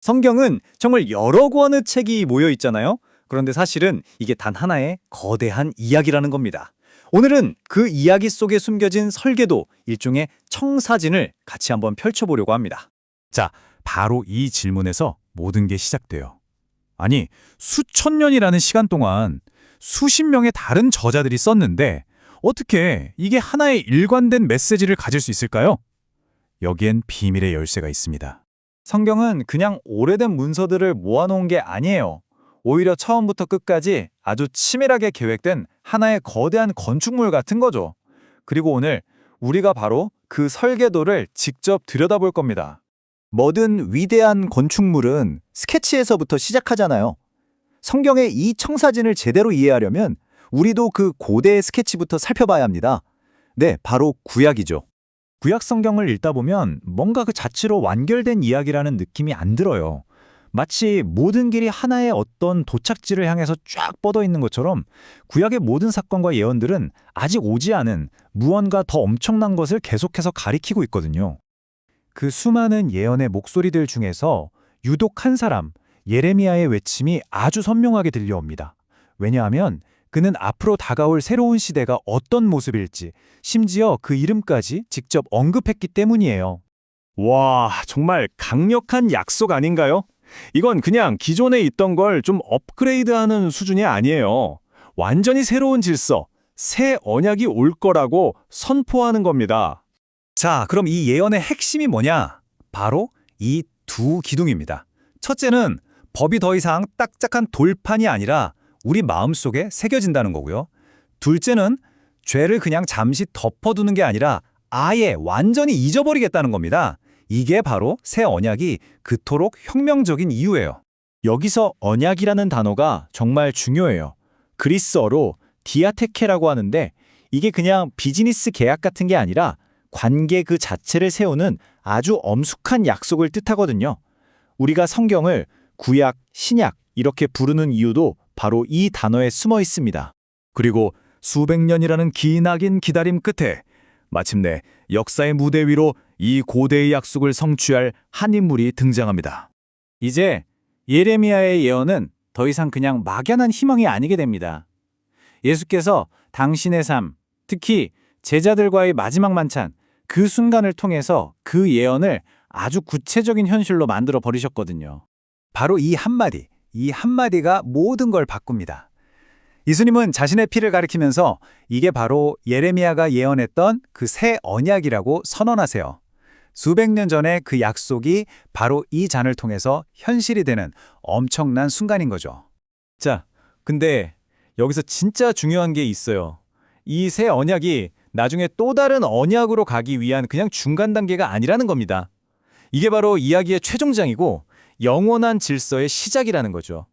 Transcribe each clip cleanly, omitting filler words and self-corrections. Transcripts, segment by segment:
성경은 정말 여러 권의 책이 모여 있잖아요. 그런데 사실은 이게 단 하나의 거대한 이야기라는 겁니다. 오늘은 그 이야기 속에 숨겨진 설계도, 일종의 청사진을 같이 한번 펼쳐보려고 합니다. 자, 바로 이 질문에서 모든 게 시작돼요. 아니, 수천 년이라는 시간 동안 수십 명의 다른 저자들이 썼는데 어떻게 이게 하나의 일관된 메시지를 가질 수 있을까요? 여기엔 비밀의 열쇠가 있습니다. 성경은 그냥 오래된 문서들을 모아놓은 게 아니에요. 오히려 처음부터 끝까지 아주 치밀하게 계획된 하나의 거대한 건축물 같은 거죠. 그리고 오늘 우리가 바로 그 설계도를 직접 들여다볼 겁니다. 뭐든 위대한 건축물은 스케치에서부터 시작하잖아요. 성경의 이 청사진을 제대로 이해하려면 우리도 그 고대의 스케치부터 살펴봐야 합니다. 네, 바로 구약이죠. 구약 성경을 읽다 보면 뭔가 그 자체로 완결된 이야기라는 느낌이 안 들어요. 마치 모든 길이 하나의 어떤 도착지를 향해서 쫙 뻗어 있는 것처럼 구약의 모든 사건과 예언들은 아직 오지 않은 무언가 더 엄청난 것을 계속해서 가리키고 있거든요. 그 수많은 예언의 목소리들 중에서 유독 한 사람, 예레미야의 외침이 아주 선명하게 들려옵니다. 왜냐하면 그는 앞으로 다가올 새로운 시대가 어떤 모습일지, 심지어 그 이름까지 직접 언급했기 때문이에요. 와, 정말 강력한 약속 아닌가요? 이건 그냥 기존에 있던 걸 좀 업그레이드하는 수준이 아니에요. 완전히 새로운 질서, 새 언약이 올 거라고 선포하는 겁니다. 자, 그럼 이 예언의 핵심이 뭐냐? 바로 이 두 기둥입니다. 첫째는 법이 더 이상 딱딱한 돌판이 아니라 우리 마음속에 새겨진다는 거고요. 둘째는 죄를 그냥 잠시 덮어두는 게 아니라 아예 완전히 잊어버리겠다는 겁니다. 이게 바로 새 언약이 그토록 혁명적인 이유예요. 여기서 언약이라는 단어가 정말 중요해요. 그리스어로 디아테케라고 하는데 이게 그냥 비즈니스 계약 같은 게 아니라 관계 그 자체를 세우는 아주 엄숙한 약속을 뜻하거든요. 우리가 성경을 구약, 신약 이렇게 부르는 이유도 바로 이 단어에 숨어 있습니다. 그리고 수백 년이라는 기나긴 기다림 끝에 마침내 역사의 무대 위로 이 고대의 약속을 성취할 한 인물이 등장합니다. 이제 예레미야의 예언은 더 이상 그냥 막연한 희망이 아니게 됩니다. 예수께서 당신의 삶, 특히 제자들과의 마지막 만찬, 그 순간을 통해서 그 예언을 아주 구체적인 현실로 만들어 버리셨거든요. 바로 이 한마디가 모든 걸 바꿉니다. 예수님은 자신의 피를 가리키면서 이게 바로 예레미야가 예언했던 그 새 언약이라고 선언하세요. 수백 년 전에 그 약속이 바로 이 잔을 통해서 현실이 되는 엄청난 순간인 거죠. 자, 근데 여기서 진짜 중요한 게 있어요. 이 새 언약이 나중에 또 다른 언약으로 가기 위한 그냥 중간 단계가 아니라는 겁니다. 이게 바로 이야기의 최종장이고 영원한 질서의 시작이라는 거죠.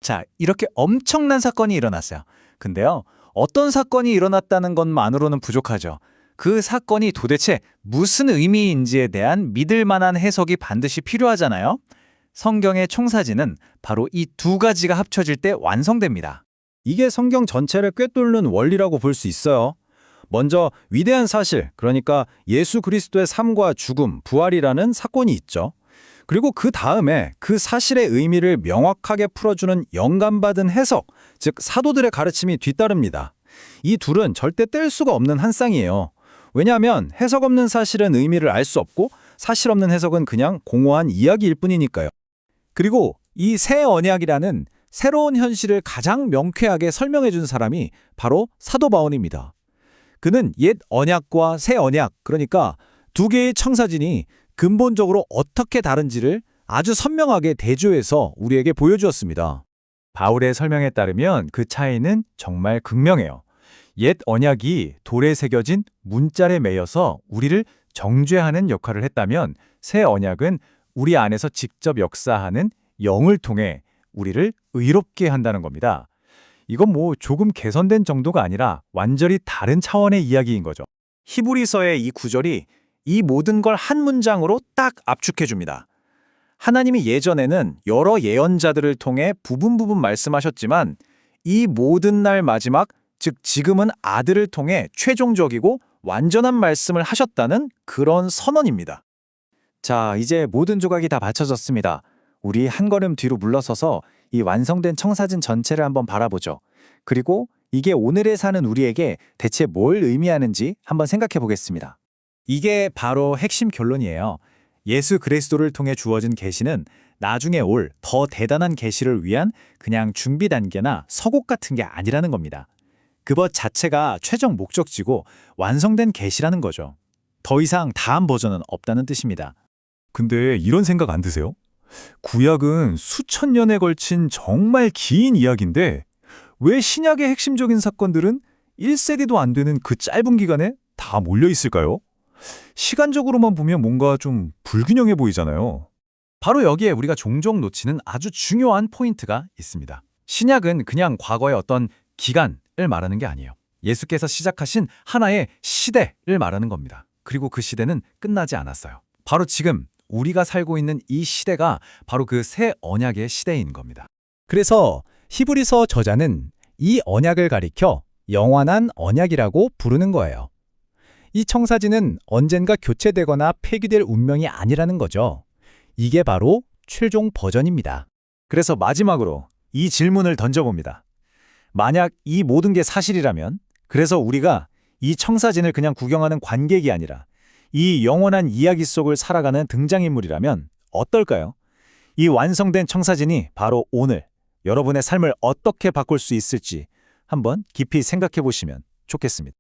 자, 이렇게 엄청난 사건이 일어났어요. 근데요, 어떤 사건이 일어났다는 것만으로는 부족하죠. 그 사건이 도대체 무슨 의미인지에 대한 믿을 만한 해석이 반드시 필요하잖아요. 성경의 총사진은 바로 이 두 가지가 합쳐질 때 완성됩니다. 이게 성경 전체를 꿰뚫는 원리라고 볼 수 있어요. 먼저 위대한 사실, 그러니까 예수 그리스도의 삶과 죽음, 부활이라는 사건이 있죠. 그리고 그 다음에 그 사실의 의미를 명확하게 풀어주는 영감받은 해석, 즉 사도들의 가르침이 뒤따릅니다. 이 둘은 절대 뗄 수가 없는 한 쌍이에요. 왜냐하면 해석 없는 사실은 의미를 알 수 없고 사실 없는 해석은 그냥 공허한 이야기일 뿐이니까요. 그리고 이 새 언약이라는 새로운 현실을 가장 명쾌하게 설명해 준 사람이 바로 사도 바울입니다. 그는 옛 언약과 새 언약, 그러니까 두 개의 청사진이 근본적으로 어떻게 다른지를 아주 선명하게 대조해서 우리에게 보여주었습니다. 바울의 설명에 따르면 그 차이는 정말 극명해요. 옛 언약이 돌에 새겨진 문자에 매여서 우리를 정죄하는 역할을 했다면 새 언약은 우리 안에서 직접 역사하는 영을 통해 우리를 의롭게 한다는 겁니다. 이건 뭐 조금 개선된 정도가 아니라 완전히 다른 차원의 이야기인 거죠. 히브리서의 이 구절이 이 모든 걸 한 문장으로 딱 압축해 줍니다. 하나님이 예전에는 여러 예언자들을 통해 부분 말씀하셨지만 이 모든 날 마지막, 즉 지금은 아들을 통해 최종적이고 완전한 말씀을 하셨다는 그런 선언입니다. 자, 이제 모든 조각이 다 받쳐졌습니다. 우리 한 걸음 뒤로 물러서서 이 완성된 청사진 전체를 한번 바라보죠. 그리고 이게 오늘에 사는 우리에게 대체 뭘 의미하는지 한번 생각해 보겠습니다. 이게 바로 핵심 결론이에요. 예수 그리스도를 통해 주어진 계시는 나중에 올 더 대단한 계시를 위한 그냥 준비 단계나 서곡 같은 게 아니라는 겁니다. 그것 자체가 최종 목적지고 완성된 계시라는 거죠. 더 이상 다음 버전은 없다는 뜻입니다. 근데 이런 생각 안 드세요? 구약은 수천 년에 걸친 정말 긴 이야기인데 왜 신약의 핵심적인 사건들은 1세기도 안 되는 그 짧은 기간에 다 몰려 있을까요? 시간적으로만 보면 뭔가 좀 불균형해 보이잖아요. 바로 여기에 우리가 종종 놓치는 아주 중요한 포인트가 있습니다. 신약은 그냥 과거의 어떤 기간을 말하는 게 아니에요. 예수께서 시작하신 하나의 시대를 말하는 겁니다. 그리고 그 시대는 끝나지 않았어요. 바로 지금 우리가 살고 있는 이 시대가 바로 그 새 언약의 시대인 겁니다. 그래서 히브리서 저자는 이 언약을 가리켜 영원한 언약이라고 부르는 거예요. 이 청사진은 언젠가 교체되거나 폐기될 운명이 아니라는 거죠. 이게 바로 최종 버전입니다. 그래서 마지막으로 이 질문을 던져봅니다. 만약 이 모든 게 사실이라면, 그래서 우리가 이 청사진을 그냥 구경하는 관객이 아니라 이 영원한 이야기 속을 살아가는 등장인물이라면 어떨까요? 이 완성된 청사진이 바로 오늘 여러분의 삶을 어떻게 바꿀 수 있을지 한번 깊이 생각해 보시면 좋겠습니다.